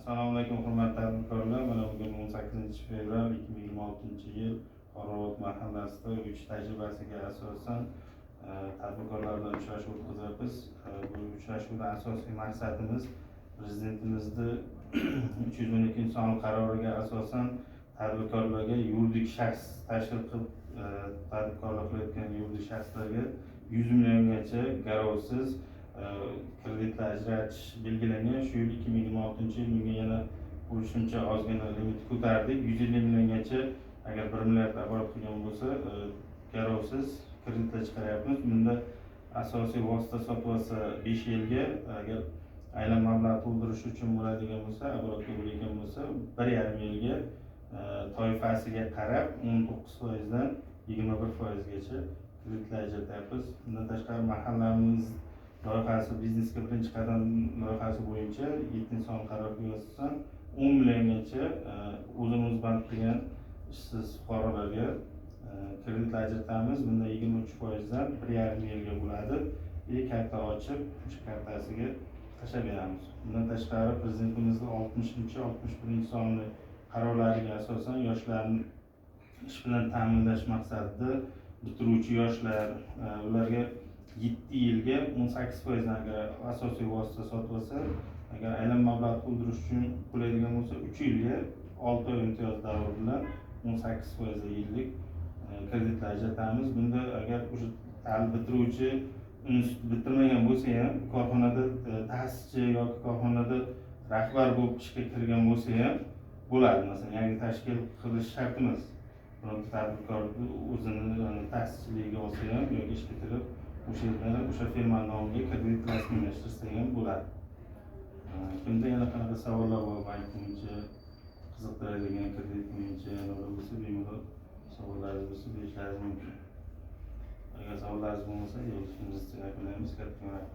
Assalomu alaykum hurmatli tadbirkorlar. Mana bugun 18 fevral 2026-yil Qorabog' mahallasida uch tajribasiga asosan tadbirkorlar bilan uchrashuv o'tkazamiz. Bu uchrashuvda asosiy maqsadimiz Prezidentimizni 312-sonli qaroriga asosan tadbirkorlarga yuridik shaxs tashkil qilib tadbirkorlik qilayotgan yuridik shaxslarga 100 milliongacha garovsiz kreditlar ajratish belgilangan. Shu yil 2026-yil bunga yana qo'shimcha ozgina limit ko'tardik. 150 milliongacha agar 1 milliardga borib qilgan bo'lsa garovsiz kreditlar chiqaryapmiz. Bunda asosiy vosita sotuvasi 5 yilga, agar aylan mablag' to'ldirish uchun bo'ladigan bo'lsa, oborotga bo'lgan bo'lsa 1,5 yilga toifasiga qarab 19% dan 21%gacha kreditlar ajratyapmiz. Bundan tashqari mahallamiz loyihasi biznesga birinchi qadam loyihasi bo'yicha 7-son qarorga asosan 10 milliongacha o'zimiz band qilgan ishsiz fuqarolarga kreditlar ajratamiz. Bunda 23% dan 1,5 yilga bo'ladi. Karta ochib, o'sha kartasiga tashlab beramiz. Bundan tashqari Prezidentimizning 60-61-sonli qarorlariga asosan yoshlarni ish bilan ta'minlash maqsadida bitiruvchi yoshlar ularga 7 yilga 18% dan agar asosiy vosita sotib olsa, agar aylan mablag' to'ldirish uchun bo'ladigan bo'lsa 3 yilga 6 oy imtiyoz davri bilan 18% yillik kreditlar ajratamiz. Bunda agar o'sha ta'lim bitiruvchi institut bitirmagan bo'lsa ham, korxonada ta'sischi yoki korxonada rahbar bo'lib ishga kirgan bo'lsa ham bo'ladi. Masalan, yangi tashkil qilish shart emas. Bironta tadbirkor o'zini ta'sischiligiga olsa ham yoki ishga kirib o'sha firma nomiga kredit rasmiylashtirsa ham bo'ladi. Kimda yana qanaqa savollar bor, bank bo'yicha qiziqtiradigan, kredit bo'yicha yana bo'lsa bemalol savollaringiz bo'lsa berishlaringiz mumkin. Agar savollaringiz bo'lmasa, yozishingizni yakunlaymiz. Katta rahmat.